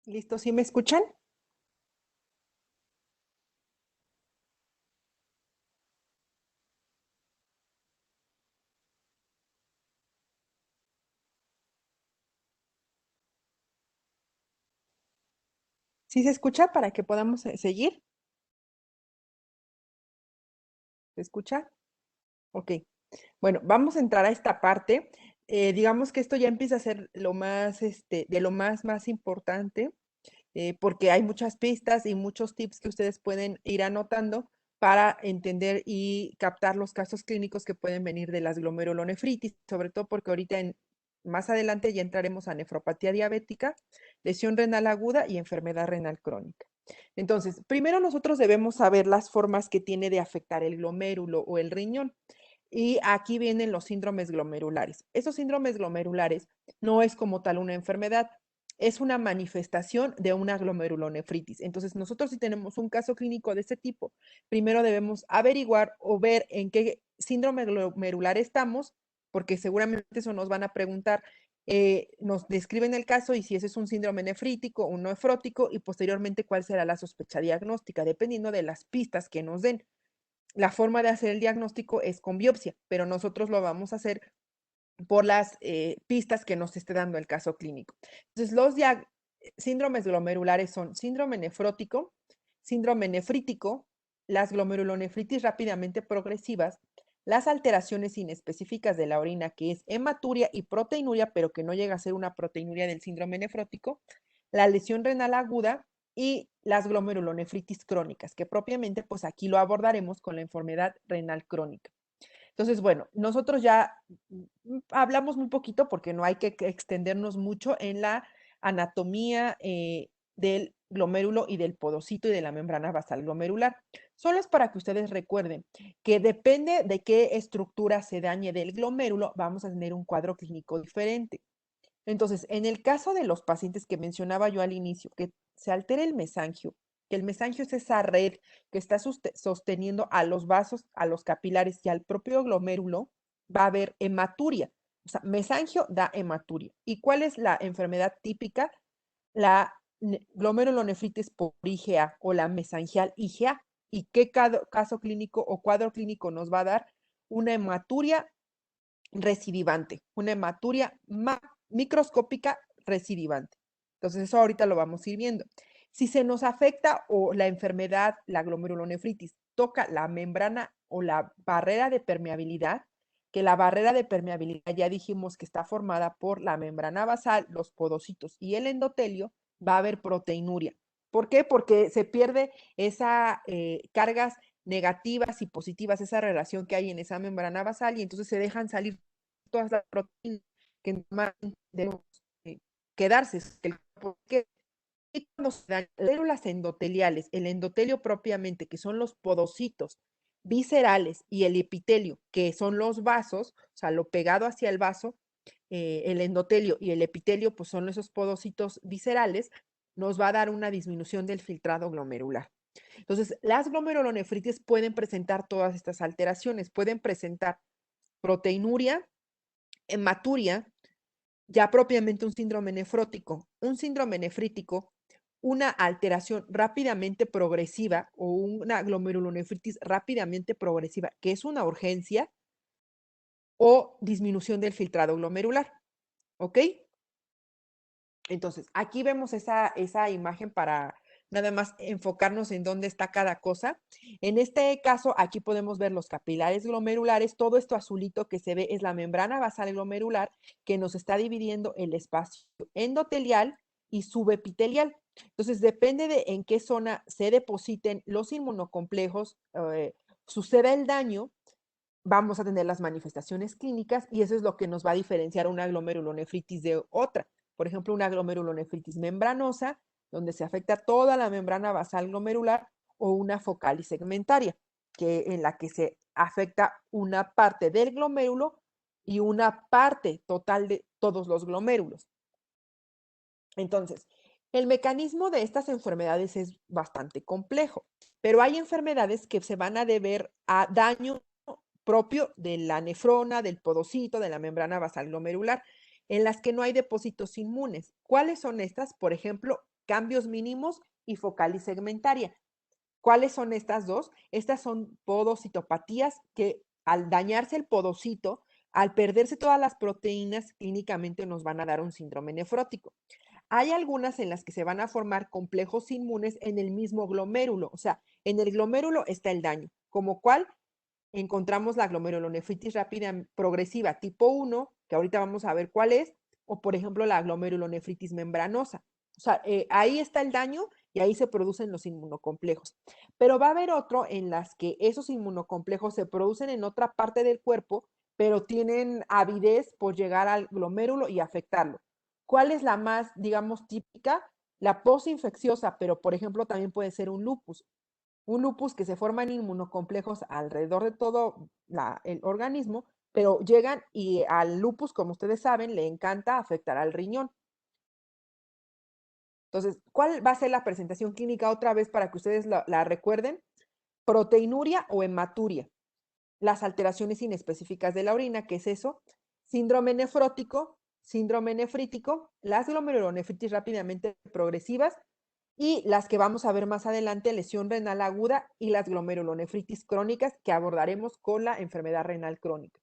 ¿Listo? ¿Sí me escuchan? ¿Sí se escucha para que podamos seguir? ¿Se escucha? Ok. Bueno, vamos a entrar a esta parte. Digamos que esto ya empieza a ser lo más, de lo más importante, porque hay muchas pistas y muchos tips que ustedes pueden ir anotando para entender y captar los casos clínicos que pueden venir de las glomerulonefritis, sobre todo porque ahorita más adelante ya entraremos a nefropatía diabética, lesión renal aguda y enfermedad renal crónica. Entonces, primero nosotros debemos saber las formas que tiene de afectar el glomérulo o el riñón. Y aquí vienen los síndromes glomerulares. Esos síndromes glomerulares no es como tal una enfermedad, es una manifestación de una glomerulonefritis. Entonces, nosotros si tenemos un caso clínico de ese tipo, primero debemos averiguar o ver en qué síndrome glomerular estamos, porque seguramente eso nos van a preguntar. Nos describen el caso y si ese es un síndrome nefrítico o nefrótico y posteriormente cuál será la sospecha diagnóstica, dependiendo de las pistas que nos den. La forma de hacer el diagnóstico es con biopsia, pero nosotros lo vamos a hacer por las pistas que nos esté dando el caso clínico. Entonces, los síndromes glomerulares son síndrome nefrótico, síndrome nefrítico, las glomerulonefritis rápidamente progresivas, las alteraciones inespecíficas de la orina, que es hematuria y proteinuria, pero que no llega a ser una proteinuria del síndrome nefrótico, la lesión renal aguda y las glomerulonefritis crónicas, que propiamente pues aquí lo abordaremos con la enfermedad renal crónica. Entonces, bueno, nosotros ya hablamos muy poquito porque no hay que extendernos mucho en la anatomía del glomérulo y del podocito y de la membrana basal glomerular. Solo es para que ustedes recuerden que depende de qué estructura se dañe del glomérulo, vamos a tener un cuadro clínico diferente. Entonces, en el caso de los pacientes que mencionaba yo al inicio, que se altera el mesangio, que el mesangio es esa red que está sosteniendo a los vasos, a los capilares y al propio glomérulo, va a haber hematuria. O sea, mesangio da hematuria. ¿Y cuál es la enfermedad típica? La glomerulonefritis por IgA o la mesangial IgA. ¿Y qué caso clínico o cuadro clínico nos va a dar? Una hematuria recidivante, una hematuria microscópica recidivante. Entonces, eso ahorita lo vamos a ir viendo. Si se nos afecta o la enfermedad, la glomerulonefritis, toca la membrana o la barrera de permeabilidad, que la barrera de permeabilidad ya dijimos que está formada por la membrana basal, los podocitos y el endotelio, va a haber proteinuria. ¿Por qué? Porque se pierde esa cargas negativas y positivas, esa relación que hay en esa membrana basal y entonces se dejan salir todas las proteínas que normalmente debemos quedarse. Y cuando se dan células endoteliales, el endotelio propiamente, que son los podocitos viscerales, y el epitelio, que son los vasos, o sea, lo pegado hacia el vaso, el endotelio y el epitelio, pues son esos podocitos viscerales, nos va a dar una disminución del filtrado glomerular. Entonces, las glomerulonefritis pueden presentar todas estas alteraciones, pueden presentar proteinuria, hematuria, ya propiamente un síndrome nefrótico, un síndrome nefrítico, una alteración rápidamente progresiva o una glomerulonefritis rápidamente progresiva, que es una urgencia, o disminución del filtrado glomerular, ¿ok? Entonces, aquí vemos esa imagen para nada más enfocarnos en dónde está cada cosa. En este caso, aquí podemos ver los capilares glomerulares. Todo esto azulito que se ve es la membrana basal glomerular que nos está dividiendo el espacio endotelial y subepitelial. Entonces, depende de en qué zona se depositen los inmunocomplejos, suceda el daño, vamos a tener las manifestaciones clínicas y eso es lo que nos va a diferenciar una glomerulonefritis de otra. Por ejemplo, una glomerulonefritis membranosa, donde se afecta toda la membrana basal glomerular, o una focal y segmentaria, en la que se afecta una parte del glomérulo y una parte total de todos los glomérulos. Entonces, el mecanismo de estas enfermedades es bastante complejo, pero hay enfermedades que se van a deber a daño propio de la nefrona, del podocito, de la membrana basal glomerular, en las que no hay depósitos inmunes. ¿Cuáles son estas? Por ejemplo, cambios mínimos y focal y segmentaria. ¿Cuáles son estas dos? Estas son podocitopatías que al dañarse el podocito, al perderse todas las proteínas, clínicamente nos van a dar un síndrome nefrótico. Hay algunas en las que se van a formar complejos inmunes en el mismo glomérulo, o sea, en el glomérulo está el daño, como cual encontramos la glomerulonefritis rápida progresiva tipo 1, que ahorita vamos a ver cuál es, o por ejemplo la glomerulonefritis membranosa. O sea, ahí está el daño y ahí se producen los inmunocomplejos. Pero va a haber otro en las que esos inmunocomplejos se producen en otra parte del cuerpo, pero tienen avidez por llegar al glomérulo y afectarlo. ¿Cuál es la más, digamos, típica? La posinfecciosa, pero por ejemplo también puede ser un lupus. Un lupus que se forman inmunocomplejos alrededor de todo el organismo, pero llegan y al lupus, como ustedes saben, le encanta afectar al riñón. Entonces, ¿cuál va a ser la presentación clínica otra vez para que ustedes la recuerden? Proteinuria o hematuria. Las alteraciones inespecíficas de la orina, ¿qué es eso? Síndrome nefrótico, síndrome nefrítico, las glomerulonefritis rápidamente progresivas y las que vamos a ver más adelante, lesión renal aguda y las glomerulonefritis crónicas que abordaremos con la enfermedad renal crónica.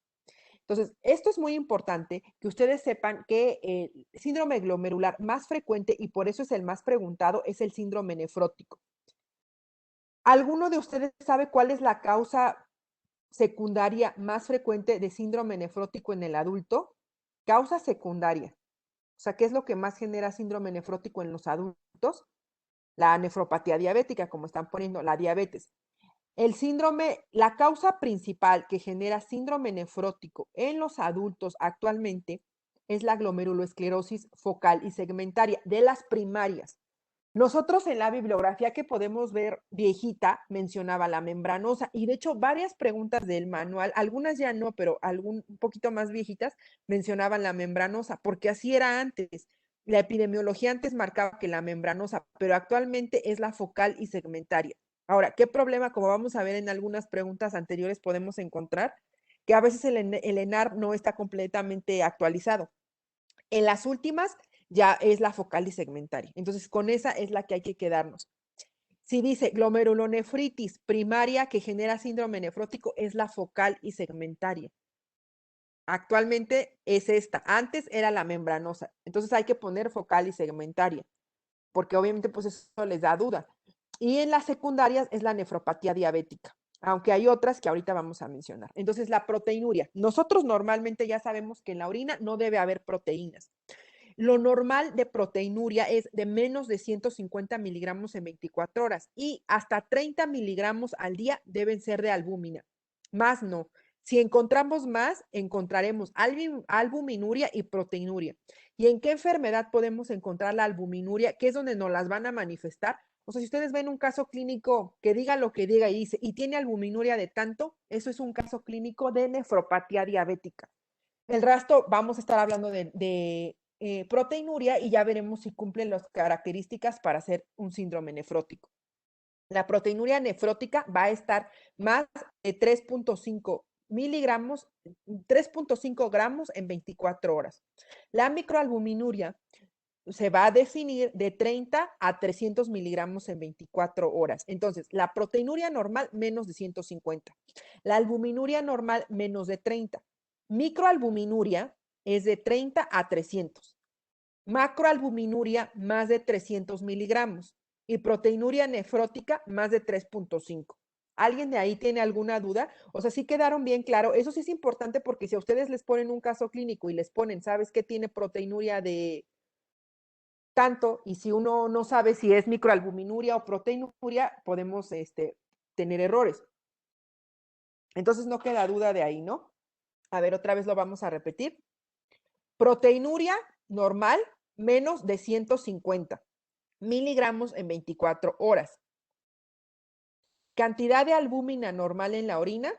Entonces, esto es muy importante que ustedes sepan que el síndrome glomerular más frecuente y por eso es el más preguntado es el síndrome nefrótico. ¿Alguno de ustedes sabe cuál es la causa secundaria más frecuente de síndrome nefrótico en el adulto? Causa secundaria. O sea, ¿qué es lo que más genera síndrome nefrótico en los adultos? La nefropatía diabética, como están poniendo, la diabetes. El síndrome, la causa principal que genera síndrome nefrótico en los adultos actualmente es la glomerulosclerosis focal y segmentaria, de las primarias. Nosotros en la bibliografía que podemos ver viejita mencionaba la membranosa y de hecho varias preguntas del manual, algunas ya no, pero un poquito más viejitas mencionaban la membranosa, porque así era antes. La epidemiología antes marcaba que la membranosa, pero actualmente es la focal y segmentaria. Ahora, ¿qué problema, como vamos a ver en algunas preguntas anteriores, podemos encontrar? Que a veces el ENAR no está completamente actualizado. En las últimas ya es la focal y segmentaria. Entonces, con esa es la que hay que quedarnos. Si dice glomerulonefritis primaria que genera síndrome nefrótico, es la focal y segmentaria. Actualmente es esta. Antes era la membranosa. Entonces hay que poner focal y segmentaria, porque obviamente pues eso les da duda. Y en las secundarias es la nefropatía diabética, aunque hay otras que ahorita vamos a mencionar. Entonces la proteinuria. Nosotros normalmente ya sabemos que en la orina no debe haber proteínas. Lo normal de proteinuria es de menos de 150 miligramos en 24 horas y hasta 30 miligramos al día deben ser de albúmina. Más no. Si encontramos más, encontraremos albuminuria y proteinuria. ¿Y en qué enfermedad podemos encontrar la albuminuria? Que es donde nos las van a manifestar. O sea, si ustedes ven un caso clínico que diga lo que diga y dice, y tiene albuminuria de tanto, eso es un caso clínico de nefropatía diabética. El resto vamos a estar hablando de proteinuria y ya veremos si cumplen las características para ser un síndrome nefrótico. La proteinuria nefrótica va a estar más de 3.5 miligramos, 3.5 gramos en 24 horas. La microalbuminuria se va a definir de 30 a 300 miligramos en 24 horas. Entonces, la proteinuria normal menos de 150. La albuminuria normal menos de 30. Microalbuminuria es de 30 a 300. Macroalbuminuria más de 300 miligramos. Y proteinuria nefrótica más de 3.5. ¿Alguien de ahí tiene alguna duda? O sea, sí quedaron bien claro. Eso sí es importante porque si a ustedes les ponen un caso clínico y les ponen, ¿sabes qué tiene proteinuria de tanto? Y si uno no sabe si es microalbuminuria o proteinuria, podemos tener errores. Entonces no queda duda de ahí, ¿no? A ver, otra vez lo vamos a repetir. Proteinuria normal, menos de 150 miligramos en 24 horas. Cantidad de albúmina normal en la orina,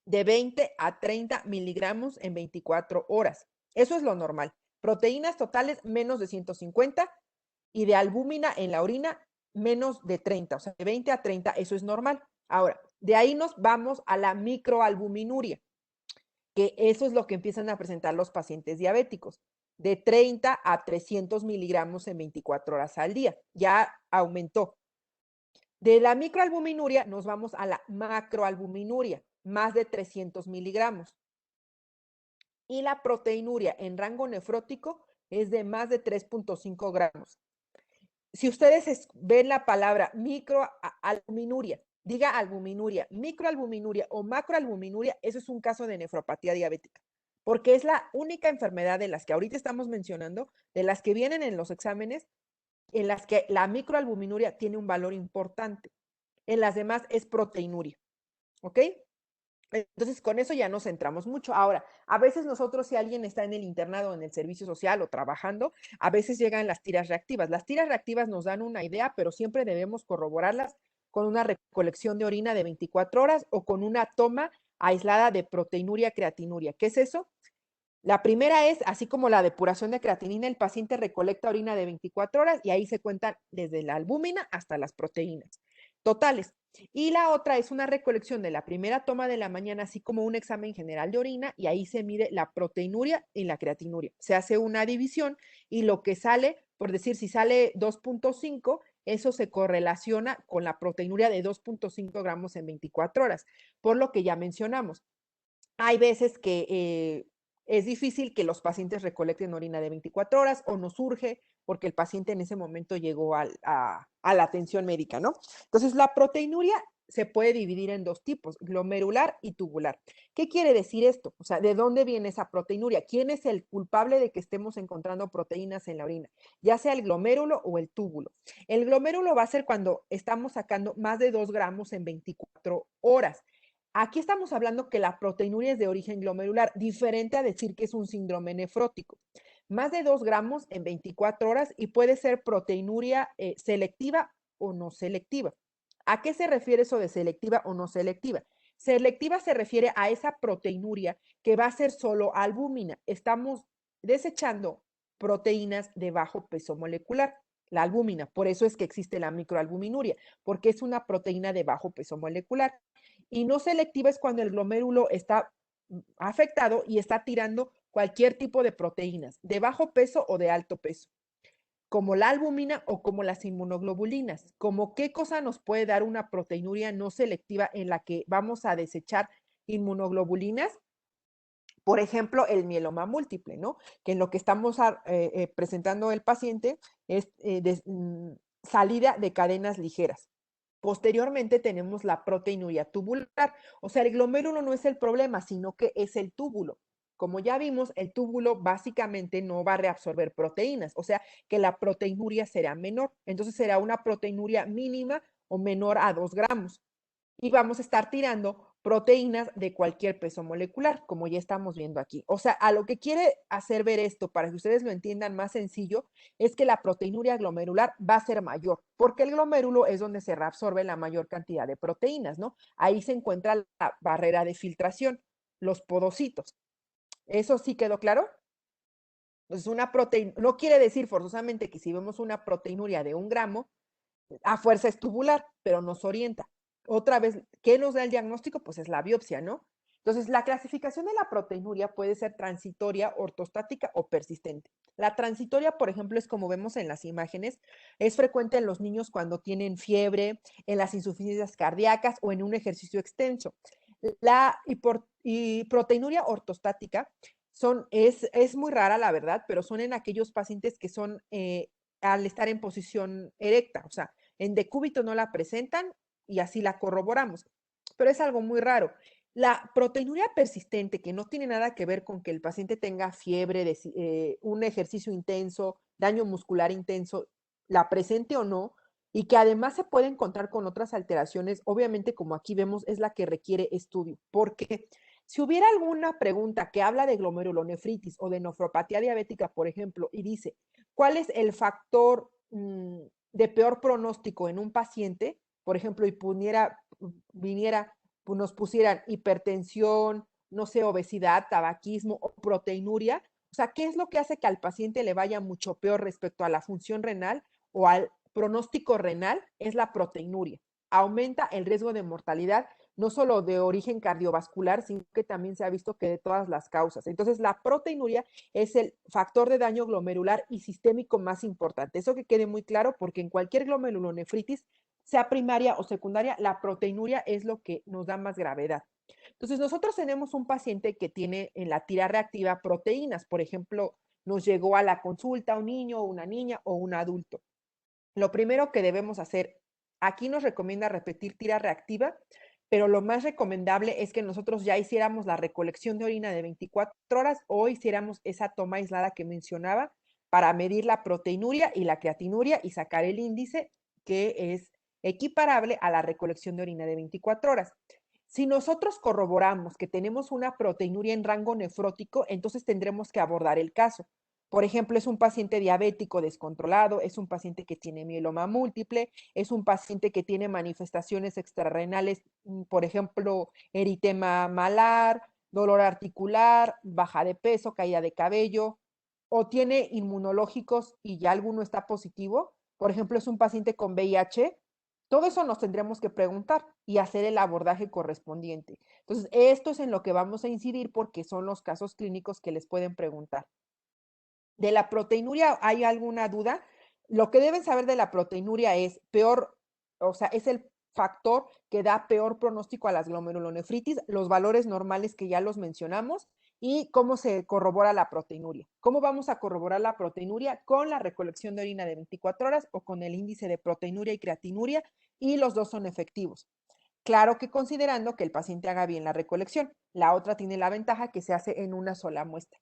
de 20 a 30 miligramos en 24 horas. Eso es lo normal. Proteínas totales, menos de 150 y de albúmina en la orina, menos de 30. O sea, de 20 a 30, eso es normal. Ahora, de ahí nos vamos a la microalbuminuria, que eso es lo que empiezan a presentar los pacientes diabéticos. de 30 a 300 miligramos en 24 horas al día. Ya aumentó. De la microalbuminuria nos vamos a la macroalbuminuria, más de 300 miligramos. Y la proteinuria en rango nefrótico es de más de 3.5 gramos. Si ustedes ven la palabra microalbuminuria, diga albuminuria, microalbuminuria o macroalbuminuria, eso es un caso de nefropatía diabética, porque es la única enfermedad de las que ahorita estamos mencionando, de las que vienen en los exámenes, en las que la microalbuminuria tiene un valor importante. En las demás es proteinuria, ¿ok? Entonces, con eso ya nos centramos mucho. Ahora, a veces nosotros, si alguien está en el internado, en el servicio social o trabajando, a veces llegan las tiras reactivas. Las tiras reactivas nos dan una idea, pero siempre debemos corroborarlas con una recolección de orina de 24 horas o con una toma aislada de proteinuria, creatinuria. ¿Qué es eso? La primera es, así como la depuración de creatinina, el paciente recolecta orina de 24 horas y ahí se cuentan desde la albúmina hasta las proteínas totales. Y la otra es una recolección de la primera toma de la mañana, así como un examen general de orina, y ahí se mide la proteinuria y la creatinuria. Se hace una división y lo que sale, por decir, si sale 2.5, eso se correlaciona con la proteinuria de 2.5 gramos en 24 horas, por lo que ya mencionamos. Hay veces que es difícil que los pacientes recolecten orina de 24 horas o no surge porque el paciente en ese momento llegó a la atención médica, ¿no? Entonces, la proteinuria se puede dividir en dos tipos, glomerular y tubular. ¿Qué quiere decir esto? O sea, ¿de dónde viene esa proteinuria? ¿Quién es el culpable de que estemos encontrando proteínas en la orina? Ya sea el glomérulo o el túbulo. El glomérulo va a ser cuando estamos sacando más de 2 gramos en 24 horas. Aquí estamos hablando que la proteinuria es de origen glomerular, diferente a decir que es un síndrome nefrótico. Más de 2 gramos en 24 horas y puede ser proteinuria selectiva o no selectiva. ¿A qué se refiere eso de selectiva o no selectiva? Selectiva se refiere a esa proteinuria que va a ser solo albúmina. Estamos desechando proteínas de bajo peso molecular, la albúmina. Por eso es que existe la microalbuminuria, porque es una proteína de bajo peso molecular. Y no selectiva es cuando el glomérulo está afectado y está tirando cualquier tipo de proteínas, de bajo peso o de alto peso, como la albúmina o como las inmunoglobulinas. Como qué cosa nos puede dar una proteinuria no selectiva en la que vamos a desechar inmunoglobulinas. Por ejemplo, el mieloma múltiple, ¿no? Que en lo que estamos presentando el paciente es salida de cadenas ligeras. Posteriormente tenemos la proteinuria tubular, o sea, el glomérulo no es el problema, sino que es el túbulo. Como ya vimos, el túbulo básicamente no va a reabsorber proteínas, o sea, que la proteinuria será menor. Entonces será una proteinuria mínima o menor a 2 gramos. Y vamos a estar tirando proteínas de cualquier peso molecular, como ya estamos viendo aquí. O sea, a lo que quiere hacer ver esto, para que ustedes lo entiendan más sencillo, es que la proteinuria glomerular va a ser mayor, porque el glomérulo es donde se reabsorbe la mayor cantidad de proteínas, ¿no? Ahí se encuentra la barrera de filtración, los podocitos. ¿Eso sí quedó claro? Entonces, una proteína, no quiere decir forzosamente que si vemos una proteinuria de 1 gramo, a fuerza es tubular, pero nos orienta. Otra vez, ¿qué nos da el diagnóstico? Pues es la biopsia, ¿no? Entonces, la clasificación de la proteinuria puede ser transitoria, ortostática o persistente. La transitoria, por ejemplo, es como vemos en las imágenes, es frecuente en los niños cuando tienen fiebre, en las insuficiencias cardíacas o en un ejercicio extenso. La proteinuria ortostática es muy rara, la verdad, pero son en aquellos pacientes que son al estar en posición erecta, o sea, en decúbito no la presentan y así la corroboramos, pero es algo muy raro. La proteinuria persistente, que no tiene nada que ver con que el paciente tenga fiebre, un ejercicio intenso, daño muscular intenso, la presente o no, y que además se puede encontrar con otras alteraciones, obviamente como aquí vemos, es la que requiere estudio, porque si hubiera alguna pregunta que habla de glomerulonefritis o de nefropatía diabética, por ejemplo, y dice, ¿cuál es el factor de peor pronóstico en un paciente? Por ejemplo, y viniera, pues nos pusieran hipertensión, no sé, obesidad, tabaquismo o proteinuria. O sea, ¿qué es lo que hace que al paciente le vaya mucho peor respecto a la función renal o al pronóstico renal? Es la proteinuria. Aumenta el riesgo de mortalidad no solo de origen cardiovascular, sino que también se ha visto que de todas las causas. Entonces, la proteinuria es el factor de daño glomerular y sistémico más importante. Eso que quede muy claro, porque en cualquier glomerulonefritis, sea primaria o secundaria, la proteinuria es lo que nos da más gravedad. Entonces, nosotros tenemos un paciente que tiene en la tira reactiva proteínas. Por ejemplo, nos llegó a la consulta un niño, una niña o un adulto. Lo primero que debemos hacer, aquí nos recomienda repetir tira reactiva, pero lo más recomendable es que nosotros ya hiciéramos la recolección de orina de 24 horas o hiciéramos esa toma aislada que mencionaba para medir la proteinuria y la creatinuria y sacar el índice que es equiparable a la recolección de orina de 24 horas. Si nosotros corroboramos que tenemos una proteinuria en rango nefrótico, entonces tendremos que abordar el caso. Por ejemplo, es un paciente diabético descontrolado, es un paciente que tiene mieloma múltiple, es un paciente que tiene manifestaciones extrarrenales, por ejemplo, eritema malar, dolor articular, baja de peso, caída de cabello, o tiene inmunológicos y ya alguno está positivo. Por ejemplo, es un paciente con VIH. Todo eso nos tendremos que preguntar y hacer el abordaje correspondiente. Entonces, esto es en lo que vamos a incidir porque son los casos clínicos que les pueden preguntar. ¿De la proteinuria hay alguna duda? Lo que deben saber de la proteinuria es peor, o sea, es el factor que da peor pronóstico a las glomerulonefritis, los valores normales que ya los mencionamos y cómo se corrobora la proteinuria. ¿Cómo vamos a corroborar la proteinuria? Con la recolección de orina de 24 horas o con el índice de proteinuria y creatinuria y los dos son efectivos. Claro que considerando que el paciente haga bien la recolección. La otra tiene la ventaja que se hace en una sola muestra.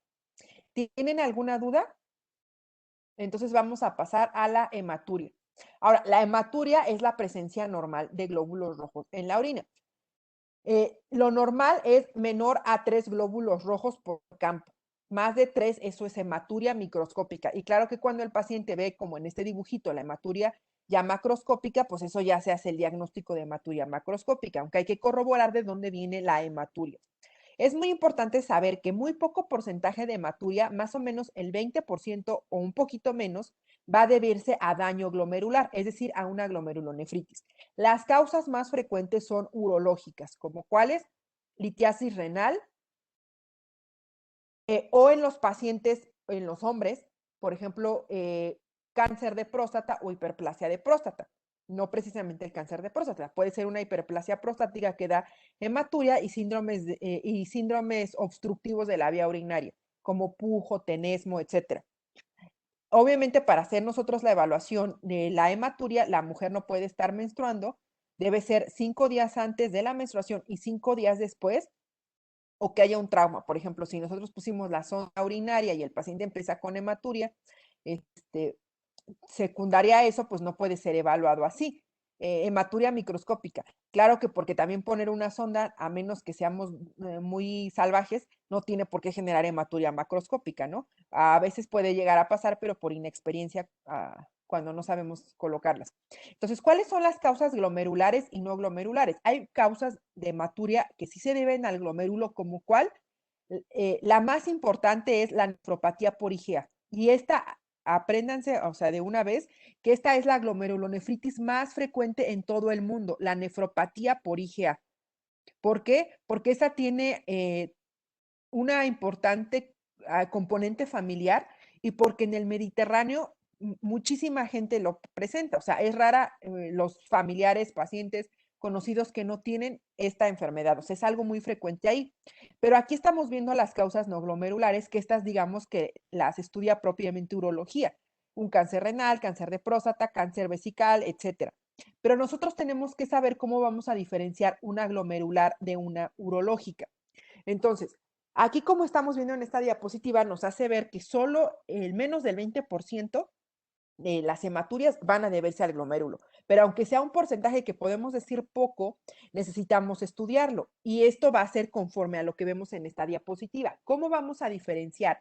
¿Tienen alguna duda? Entonces vamos a pasar a la hematuria. Ahora, la hematuria es la presencia normal de glóbulos rojos en la orina. Lo normal es menor a 3 glóbulos rojos por campo. Más de 3, eso es hematuria microscópica. Y claro que cuando el paciente ve, como en este dibujito, la hematuria ya macroscópica, pues eso ya se hace el diagnóstico de hematuria macroscópica, aunque hay que corroborar de dónde viene la hematuria. Es muy importante saber que muy poco porcentaje de hematuria, más o menos el 20% o un poquito menos, va a deberse a daño glomerular, es decir, a una glomerulonefritis. Las causas más frecuentes son urológicas, como cuáles, litiasis renal, o en los pacientes, en los hombres, por ejemplo, cáncer de próstata o hiperplasia de próstata. No precisamente el cáncer de próstata, puede ser una hiperplasia prostática que da hematuria y síndromes obstructivos de la vía urinaria, como pujo, tenesmo, etcétera. Obviamente, para hacer nosotros la evaluación de la hematuria, la mujer no puede estar menstruando, debe ser 5 días antes de la menstruación y 5 días después, o que haya un trauma. Por ejemplo, si nosotros pusimos la sonda urinaria y el paciente empieza con hematuria, este, secundaria a eso, pues no puede ser evaluado así. Hematuria microscópica. Claro que porque también poner una sonda, a menos que seamos muy salvajes, no tiene por qué generar hematuria macroscópica, ¿no? A veces puede llegar a pasar, pero por inexperiencia, cuando no sabemos colocarlas. Entonces, ¿cuáles son las causas glomerulares y no glomerulares? Hay causas de hematuria que sí se deben al glomérulo, como cuál. La más importante es la nefropatía por IgA. Y esta, apréndanse, o sea, de una vez, que esta es la glomerulonefritis más frecuente en todo el mundo, la nefropatía por IgA. ¿Por qué? Porque esta tiene una importante componente familiar y porque en el Mediterráneo muchísima gente lo presenta. O sea, es rara los familiares, pacientes conocidos que no tienen esta enfermedad. O sea, es algo muy frecuente ahí. Pero aquí estamos viendo las causas no glomerulares, que estas digamos que las estudia propiamente urología. Un cáncer renal, cáncer de próstata, cáncer vesical, etcétera. Pero nosotros tenemos que saber cómo vamos a diferenciar una glomerular de una urológica. Entonces, aquí como estamos viendo en esta diapositiva, nos hace ver que solo el menos del 20% de las hematurias van a deberse al glomérulo. Pero aunque sea un porcentaje que podemos decir poco, necesitamos estudiarlo. Y esto va a ser conforme a lo que vemos en esta diapositiva. ¿Cómo vamos a diferenciar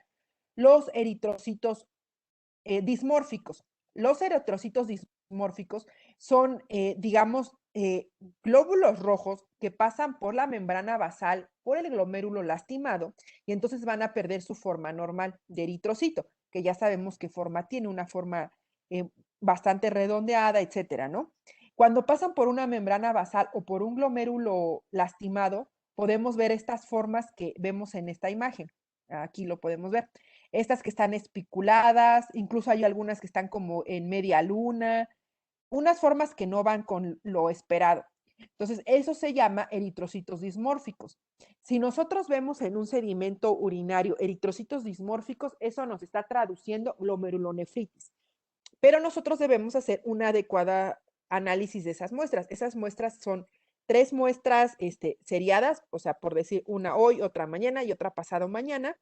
los eritrocitos dismórficos? Los eritrocitos dismórficos son, digamos, glóbulos rojos que pasan por la membrana basal, por el glomérulo lastimado, y entonces van a perder su forma normal de eritrocito, que ya sabemos qué forma tiene, una forma bastante redondeada, etcétera, ¿no? Cuando pasan por una membrana basal o por un glomérulo lastimado, podemos ver estas formas que vemos en esta imagen. Aquí lo podemos ver. Estas que están espiculadas, incluso hay algunas que están como en media luna, unas formas que no van con lo esperado. Entonces, eso se llama eritrocitos dismórficos. Si nosotros vemos en un sedimento urinario eritrocitos dismórficos, eso nos está traduciendo glomerulonefritis. Pero nosotros debemos hacer una adecuada análisis de esas muestras. Esas muestras son 3 muestras seriadas, o sea, por decir una hoy, otra mañana y otra pasado mañana.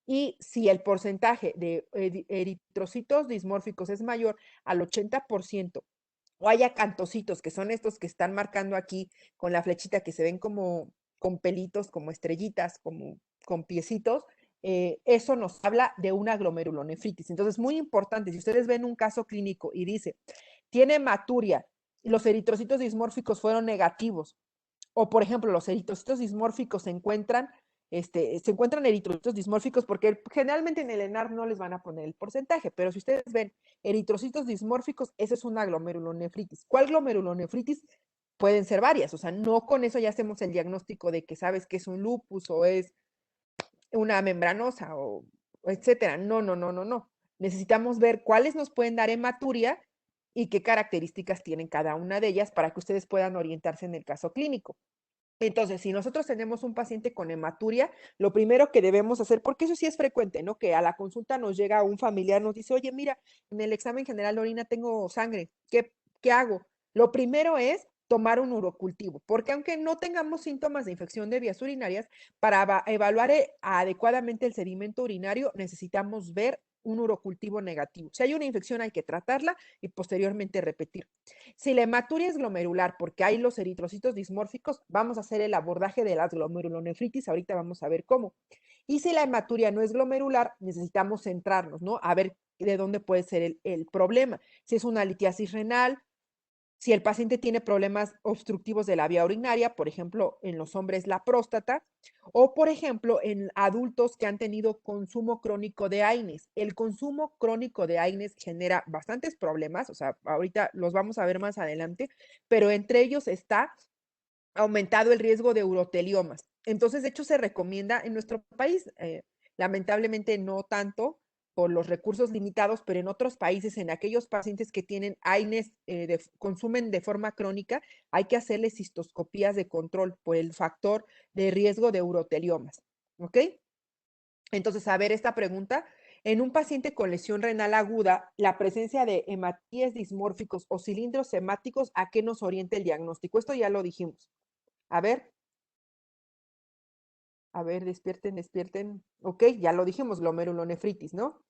Y si el porcentaje de eritrocitos dismórficos es mayor al 80%, o hay acantocitos, que son estos que están marcando aquí con la flechita, que se ven como con pelitos, como estrellitas, como con piecitos, eso nos habla de una glomerulonefritis. Entonces, muy importante, si ustedes ven un caso clínico y dice, tiene hematuria, y los eritrocitos dismórficos fueron negativos, o por ejemplo, los eritrocitos dismórficos se encuentran eritrocitos dismórficos porque generalmente en el ENAR no les van a poner el porcentaje, pero si ustedes ven eritrocitos dismórficos, eso es una glomerulonefritis. ¿Cuál glomerulonefritis? Pueden ser varias, o sea, no con eso ya hacemos el diagnóstico de que sabes que es un lupus o es una membranosa o etcétera. No, no, no, no, no. Necesitamos ver cuáles nos pueden dar hematuria y qué características tienen cada una de ellas para que ustedes puedan orientarse en el caso clínico. Entonces, si nosotros tenemos un paciente con hematuria, lo primero que debemos hacer, porque eso sí es frecuente, ¿no? Que a la consulta nos llega un familiar, nos dice, oye, mira, en el examen general de orina tengo sangre, ¿qué hago? Lo primero es tomar un urocultivo, porque aunque no tengamos síntomas de infección de vías urinarias, para evaluar adecuadamente el sedimento urinario necesitamos ver un urocultivo negativo. Si hay una infección hay que tratarla y posteriormente repetir. Si la hematuria es glomerular porque hay los eritrocitos dismórficos, vamos a hacer el abordaje de la glomerulonefritis, ahorita vamos a ver cómo. Y si la hematuria no es glomerular, necesitamos centrarnos, ¿no? A ver de dónde puede ser el problema. Si es una litiasis renal, si el paciente tiene problemas obstructivos de la vía urinaria, por ejemplo, en los hombres la próstata, o por ejemplo, en adultos que han tenido consumo crónico de AINES. El consumo crónico de AINES genera bastantes problemas, o sea, ahorita los vamos a ver más adelante, pero entre ellos está aumentado el riesgo de uroteliomas. Entonces, de hecho, se recomienda en nuestro país, lamentablemente no tanto por los recursos limitados, pero en otros países, en aquellos pacientes que tienen AINES, consumen de forma crónica, hay que hacerles cistoscopías de control por el factor de riesgo de uroteliomas. ¿Ok? Entonces, a ver esta pregunta. En un paciente con lesión renal aguda, la presencia de hematíes dismórficos o cilindros hemáticos, ¿a qué nos orienta el diagnóstico? Esto ya lo dijimos. A ver, despierten, despierten. Ok, ya lo dijimos, glomerulonefritis, ¿no?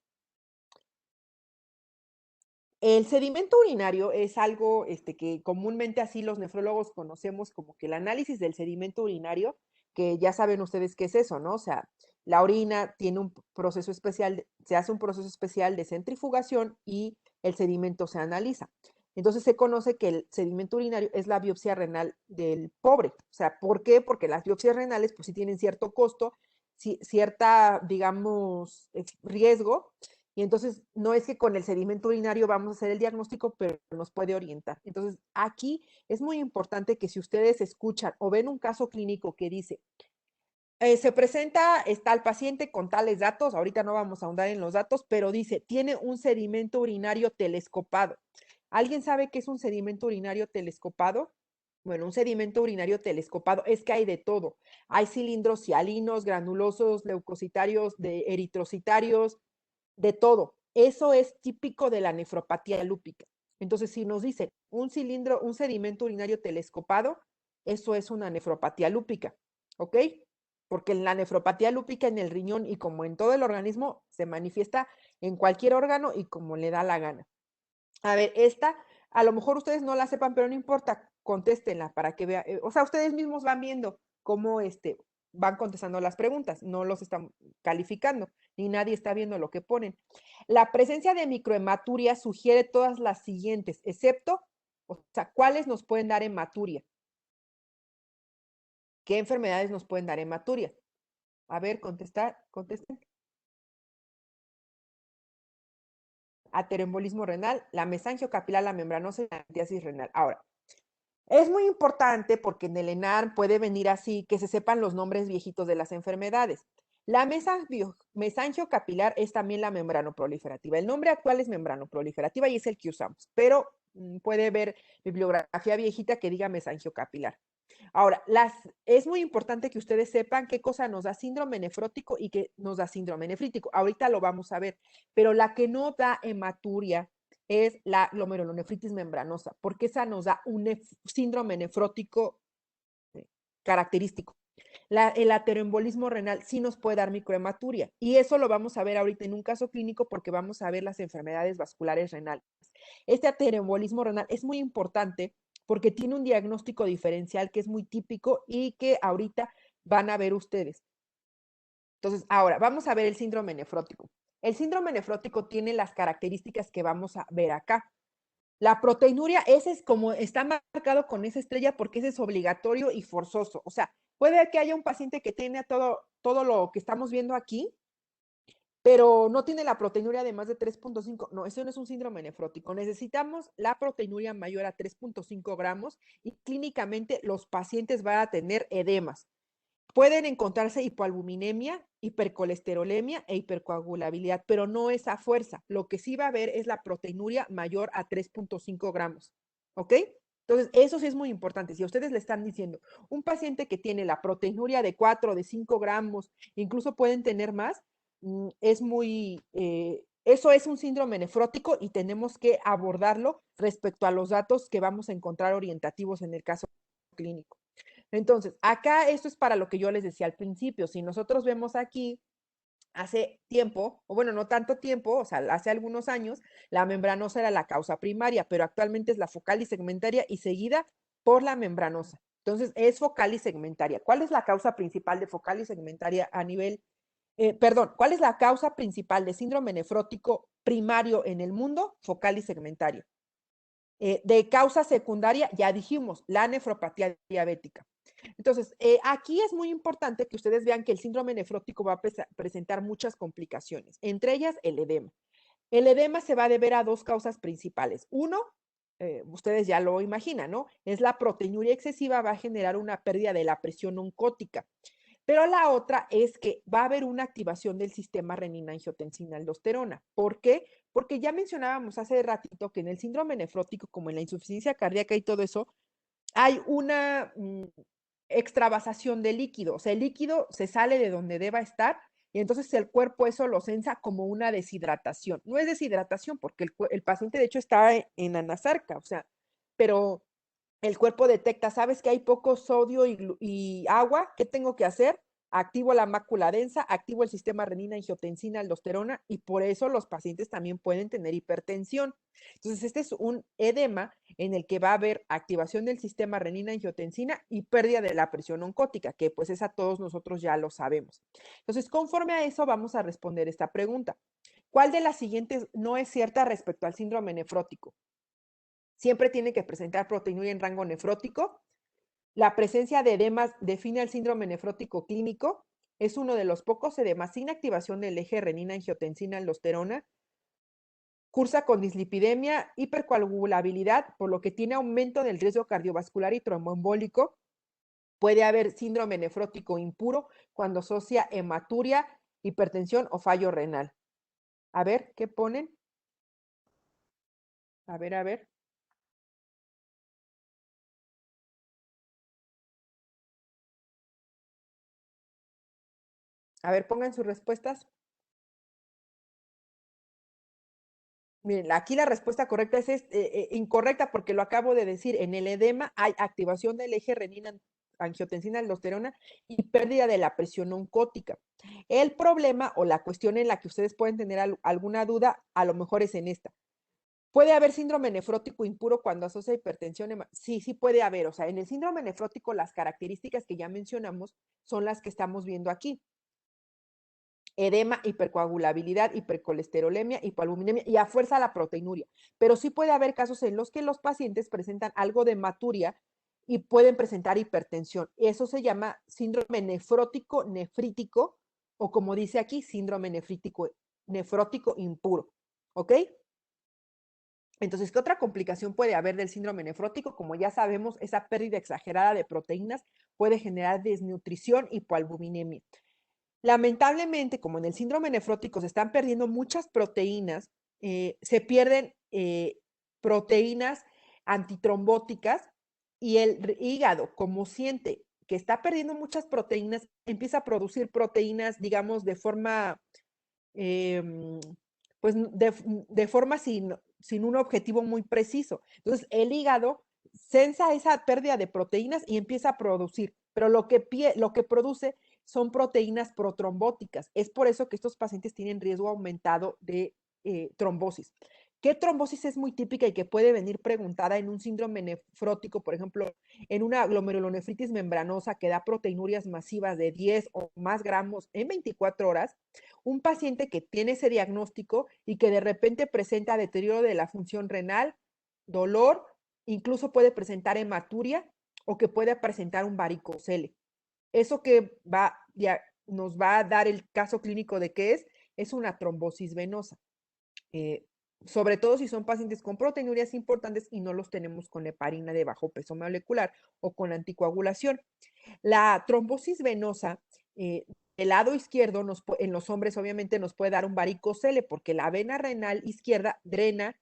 El sedimento urinario es algo que comúnmente así los nefrólogos conocemos como que el análisis del sedimento urinario, que ya saben ustedes qué es eso, ¿no? O sea, la orina tiene un proceso especial, se hace un proceso especial de centrifugación y el sedimento se analiza. Entonces se conoce que el sedimento urinario es la biopsia renal del pobre. O sea, ¿por qué? Porque las biopsias renales pues sí tienen cierto costo, cierta, digamos, riesgo, y entonces no es que con el sedimento urinario vamos a hacer el diagnóstico, pero nos puede orientar. Entonces aquí es muy importante que si ustedes escuchan o ven un caso clínico que dice, se presenta, está el paciente con tales datos, ahorita no vamos a ahondar en los datos, pero dice, tiene un sedimento urinario telescopado. ¿Alguien sabe qué es un sedimento urinario telescopado? Bueno, un sedimento urinario telescopado es que hay de todo. Hay cilindros hialinos, granulosos, leucocitarios, eritrocitarios, de todo. Eso es típico de la nefropatía lúpica. Entonces, si nos dicen un sedimento urinario telescopado, eso es una nefropatía lúpica, ¿ok? Porque la nefropatía lúpica en el riñón y como en todo el organismo se manifiesta en cualquier órgano y como le da la gana. A ver, esta, a lo mejor ustedes no la sepan, pero no importa, contéstenla para que vean, o sea, ustedes mismos van viendo cómo van contestando las preguntas, no los están calificando, ni nadie está viendo lo que ponen. La presencia de microhematuria sugiere todas las siguientes, excepto, o sea, ¿cuáles nos pueden dar hematuria? ¿Qué enfermedades nos pueden dar hematuria? A ver, contesten. Ateroembolismo renal, la mesangiocapilar, la membranosa y la litiasis renal. Ahora, Es muy importante porque en el ENAR puede venir así que se sepan los nombres viejitos de las enfermedades. La mesangiocapilar es también la membranoproliferativa. El nombre actual es membranoproliferativa y es el que usamos, pero puede haber bibliografía viejita que diga mesangiocapilar. Ahora, es muy importante que ustedes sepan qué cosa nos da síndrome nefrótico y qué nos da síndrome nefrítico. Ahorita lo vamos a ver, pero la que no da hematuria es la glomerulonefritis membranosa, porque esa nos da un síndrome nefrótico característico. El ateroembolismo renal sí nos puede dar microhematuria y eso lo vamos a ver ahorita en un caso clínico porque vamos a ver las enfermedades vasculares renales. Este ateroembolismo renal es muy importante porque tiene un diagnóstico diferencial que es muy típico y que ahorita van a ver ustedes. Entonces, ahora vamos a ver el síndrome nefrótico. El síndrome nefrótico tiene las características que vamos a ver acá. La proteinuria, ese es como está marcado con esa estrella porque ese es obligatorio y forzoso. O sea, puede que haya un paciente que tenga todo lo que estamos viendo aquí, pero no tiene la proteinuria de más de 3.5. No, eso no es un síndrome nefrótico. Necesitamos la proteinuria mayor a 3.5 gramos y clínicamente los pacientes van a tener edemas. Pueden encontrarse hipoalbuminemia, hipercolesterolemia e hipercoagulabilidad, pero no es a fuerza. Lo que sí va a haber es la proteinuria mayor a 3.5 gramos. ¿Ok? Entonces, eso sí es muy importante. Si a ustedes le están diciendo, un paciente que tiene la proteinuria de 4, de 5 gramos, incluso pueden tener más, es muy, eso es un síndrome nefrótico y tenemos que abordarlo respecto a los datos que vamos a encontrar orientativos en el caso clínico. Entonces, acá esto es para lo que yo les decía al principio. Si nosotros vemos aquí, hace tiempo, o bueno, no tanto tiempo, o sea, hace algunos años, la membranosa era la causa primaria, pero actualmente es la focal y segmentaria y seguida por la membranosa. Entonces, es focal y segmentaria. ¿Cuál es la causa principal de focal y segmentaria a nivel, perdón, cuál es la causa principal de síndrome nefrótico primario en el mundo? Focal y segmentaria. De causa secundaria, ya dijimos, la nefropatía diabética. Entonces, aquí es muy importante que ustedes vean que el síndrome nefrótico va a presentar muchas complicaciones, entre ellas el edema. El edema se va a deber a dos causas principales. Uno, ustedes ya lo imaginan, ¿no? Es la proteinuria excesiva, va a generar una pérdida de la presión oncótica. Pero la otra es que va a haber una activación del sistema renina-angiotensina-aldosterona. ¿Por qué? Porque ya mencionábamos hace ratito que en el síndrome nefrótico, como en la insuficiencia cardíaca y todo eso, hay una extravasación de líquido. O sea, el líquido se sale de donde deba estar y entonces el cuerpo eso lo sensa como una deshidratación. No es deshidratación porque el paciente de hecho está en anasarca, o sea, pero el cuerpo detecta, sabes que hay poco sodio y agua, ¿qué tengo que hacer? Activo la mácula densa, activo el sistema renina, angiotensina, aldosterona y por eso los pacientes también pueden tener hipertensión. Entonces, este es un edema en el que va a haber activación del sistema renina, angiotensina y pérdida de la presión oncótica, que pues esa todos nosotros ya lo sabemos. Entonces, conforme a eso vamos a responder esta pregunta. ¿Cuál de las siguientes no es cierta respecto al síndrome nefrótico? Siempre tiene que presentar proteinuria en rango nefrótico. La presencia de edemas define el síndrome nefrótico clínico. Es uno de los pocos edemas sin activación del eje renina-angiotensina-aldosterona. Cursa con dislipidemia, hipercoagulabilidad, por lo que tiene aumento del riesgo cardiovascular y tromboembólico. Puede haber síndrome nefrótico impuro cuando asocia hematuria, hipertensión o fallo renal. A ver, ¿qué ponen? A ver, a ver. A ver, pongan sus respuestas. Miren, aquí la respuesta correcta es incorrecta porque lo acabo de decir. En el edema hay activación del eje renina-angiotensina-aldosterona y pérdida de la presión oncótica. El problema o la cuestión en la que ustedes pueden tener alguna duda, a lo mejor es en esta. ¿Puede haber síndrome nefrótico impuro cuando asocia hipertensión? Sí, sí puede haber. O sea, en el síndrome nefrótico las características que ya mencionamos son las que estamos viendo aquí. Edema, hipercoagulabilidad, hipercolesterolemia, hipoalbuminemia y a fuerza la proteinuria. Pero sí puede haber casos en los que los pacientes presentan algo de hematuria y pueden presentar hipertensión. Eso se llama síndrome nefrótico nefrítico o como dice aquí, síndrome nefrótico impuro. ¿Ok? Entonces, ¿qué otra complicación puede haber del síndrome nefrótico? Como ya sabemos, esa pérdida exagerada de proteínas puede generar desnutrición y hipoalbuminemia. Lamentablemente, como en el síndrome nefrótico se están perdiendo muchas proteínas, se pierden proteínas antitrombóticas y el hígado, como siente que está perdiendo muchas proteínas, empieza a producir proteínas, digamos, de forma, em, pues, de forma sin un objetivo muy preciso. Entonces, el hígado sensa esa pérdida de proteínas y empieza a producir, pero lo que produce son proteínas protrombóticas. Es por eso que estos pacientes tienen riesgo aumentado de trombosis. ¿Qué trombosis es muy típica y que puede venir preguntada en un síndrome nefrótico, por ejemplo, en una glomerulonefritis membranosa que da proteinurias masivas de 10 o más gramos en 24 horas? Un paciente que tiene ese diagnóstico y que de repente presenta deterioro de la función renal, dolor, incluso puede presentar hematuria o que puede presentar un varicocele. Eso que nos va a dar el caso clínico de qué es una trombosis venosa. Sobre todo si son pacientes con proteinurias importantes y no los tenemos con heparina de bajo peso molecular o con anticoagulación. La trombosis venosa del lado izquierdo en los hombres obviamente nos puede dar un varicocele porque la vena renal izquierda drena,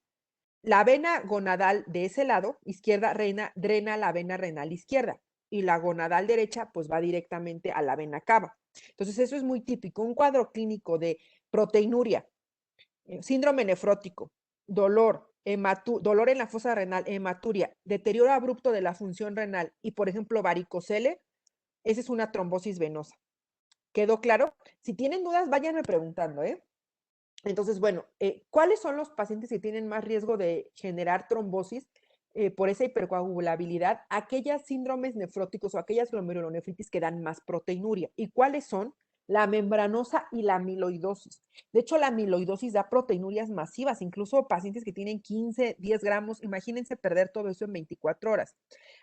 la vena gonadal de ese lado izquierda drena la vena renal izquierda y la gonadal derecha pues va directamente a la vena cava. Entonces eso es muy típico, un cuadro clínico de proteinuria, síndrome nefrótico, dolor, dolor en la fosa renal, hematuria, deterioro abrupto de la función renal y, por ejemplo, varicocele, esa es una trombosis venosa. ¿Quedó claro? Si tienen dudas, váyanme preguntando, ¿eh? Entonces, bueno, ¿cuáles son los pacientes que tienen más riesgo de generar trombosis por esa hipercoagulabilidad? Aquellas síndromes nefróticos o aquellas glomerulonefritis que dan más proteinuria. ¿Y cuáles son? La membranosa y la amiloidosis. De hecho, la amiloidosis da proteinurias masivas, incluso pacientes que tienen 15, 10 gramos. Imagínense perder todo eso en 24 horas.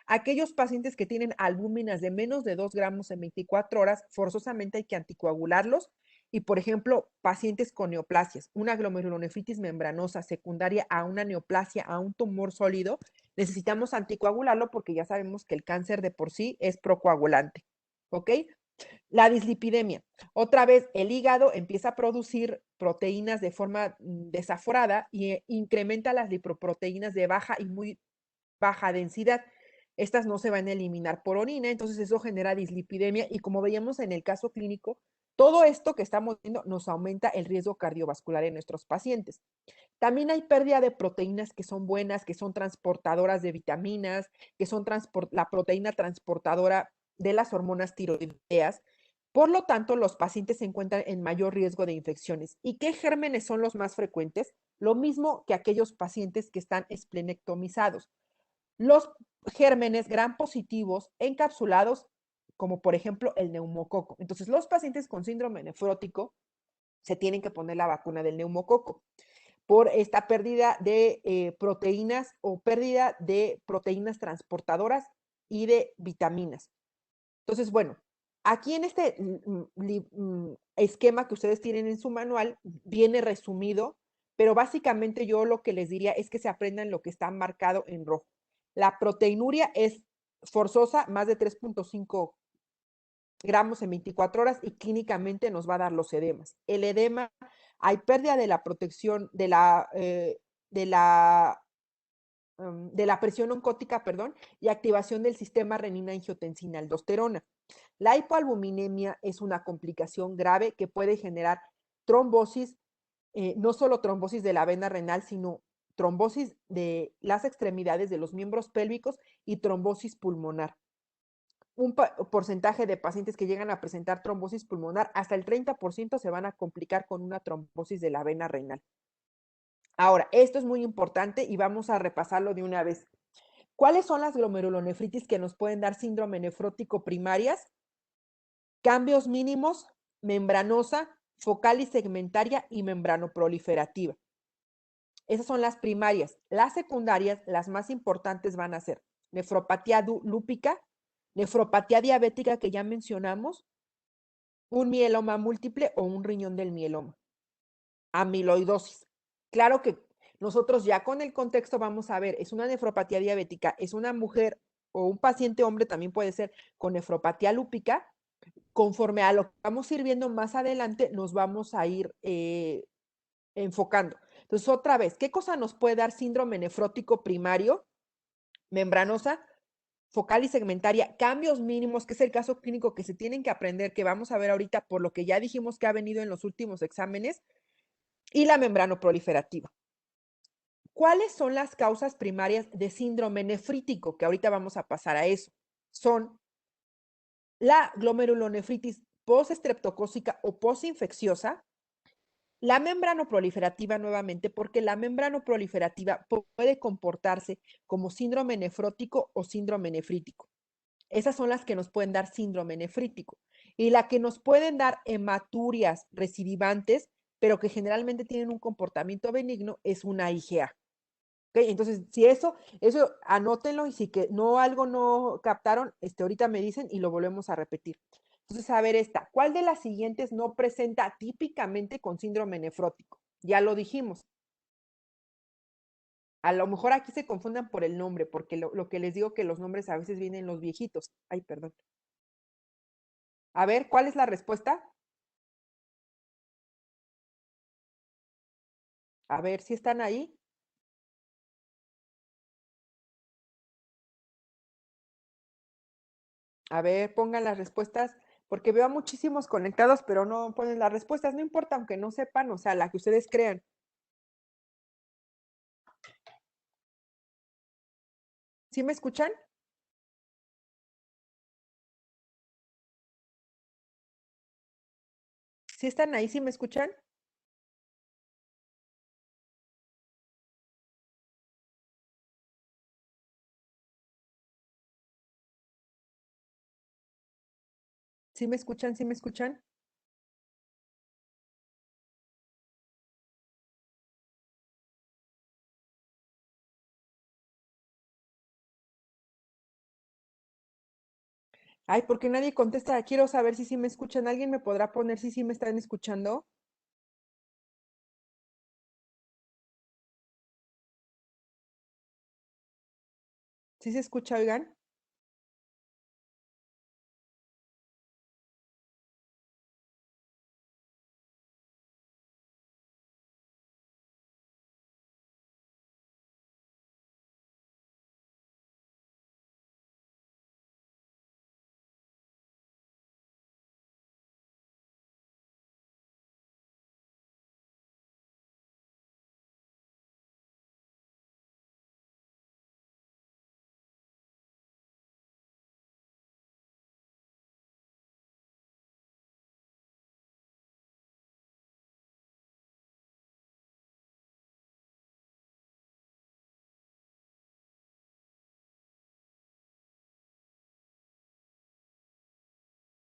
Aquellos pacientes que tienen albúminas de menos de 2 gramos en 24 horas, forzosamente hay que anticoagularlos. Y, por ejemplo, pacientes con neoplasias, una glomerulonefritis membranosa secundaria a una neoplasia, a un tumor sólido, necesitamos anticoagularlo porque ya sabemos que el cáncer de por sí es procoagulante. ¿Ok? La dislipidemia. Otra vez, el hígado empieza a producir proteínas de forma desaforada y incrementa las lipoproteínas de baja y muy baja densidad. Estas no se van a eliminar por orina, entonces eso genera dislipidemia y como veíamos en el caso clínico, todo esto que estamos viendo nos aumenta el riesgo cardiovascular en nuestros pacientes. También hay pérdida de proteínas que son buenas, que son transportadoras de vitaminas, que son la proteína transportadora de las hormonas tiroideas. Por lo tanto, los pacientes se encuentran en mayor riesgo de infecciones. ¿Y qué gérmenes son los más frecuentes? Lo mismo que aquellos pacientes que están esplenectomizados. Los gérmenes gram positivos encapsulados, como por ejemplo el neumococo. Entonces, los pacientes con síndrome nefrótico se tienen que poner la vacuna del neumococo por esta pérdida de proteínas o pérdida de proteínas transportadoras y de vitaminas. Entonces, bueno, aquí en este esquema que ustedes tienen en su manual viene resumido, pero básicamente yo lo que les diría es que se aprendan lo que está marcado en rojo. La proteinuria es forzosa, más de 3.5 gramos en 24 horas y clínicamente nos va a dar los edemas. El edema, hay pérdida de la protección de la de la presión oncótica, perdón, y activación del sistema renina-angiotensina-aldosterona. La hipoalbuminemia es una complicación grave que puede generar trombosis, no solo trombosis de la vena renal, sino trombosis de las extremidades de los miembros pélvicos y trombosis pulmonar. Un porcentaje de pacientes que llegan a presentar trombosis pulmonar, hasta el 30% se van a complicar con una trombosis de la vena renal. Ahora, esto es muy importante y vamos a repasarlo de una vez. ¿Cuáles son las glomerulonefritis que nos pueden dar síndrome nefrótico primarias? Cambios mínimos, membranosa, focal y segmentaria y membranoproliferativa. Esas son las primarias. Las secundarias, las más importantes van a ser nefropatía lúpica, nefropatía diabética que ya mencionamos, un mieloma múltiple o un riñón del mieloma. Amiloidosis. Claro que Nosotros ya con el contexto vamos a ver, es una nefropatía diabética, es una mujer o un paciente hombre también puede ser con nefropatía lúpica. Conforme a lo que vamos a ir viendo más adelante, nos vamos a ir enfocando. Entonces, otra vez, ¿qué cosa nos puede dar síndrome nefrótico primario, membranosa, focal y segmentaria? Cambios mínimos, que es el caso clínico que se tienen que aprender, que vamos a ver ahorita por lo que ya dijimos que ha venido en los últimos exámenes, y la membrano proliferativa. ¿Cuáles son las causas primarias de síndrome nefrítico? Que ahorita vamos a pasar a eso. Son la glomerulonefritis postestreptocócica o postinfecciosa, la membrano proliferativa nuevamente, porque la membrano proliferativa puede comportarse como síndrome nefrótico o síndrome nefrítico. Esas son las que nos pueden dar síndrome nefrítico. Y la que nos pueden dar hematurias recidivantes, pero que generalmente tienen un comportamiento benigno, es una IgA. ¿Okay? Entonces, si eso anótenlo y si que no algo no captaron, ahorita me dicen y lo volvemos a repetir. Entonces, a ver esta, ¿cuál de las siguientes no presenta típicamente con síndrome nefrótico? Ya lo dijimos. A lo mejor aquí se confundan por el nombre, porque lo que les digo que los nombres a veces vienen los viejitos. Ay, perdón. A ver, ¿cuál es la respuesta? A ver si están ahí. A ver, pongan las respuestas, porque veo a muchísimos conectados, pero no ponen las respuestas. No importa, aunque no sepan, o sea, la que ustedes crean. ¿Sí me escuchan? ¿Sí están ahí? ¿Sí me escuchan? ¿Sí me escuchan? ¿Sí me escuchan? Ay, porque nadie contesta. Quiero saber si sí me escuchan. ¿Alguien me podrá poner si sí me están escuchando? ¿Sí se escucha, oigan?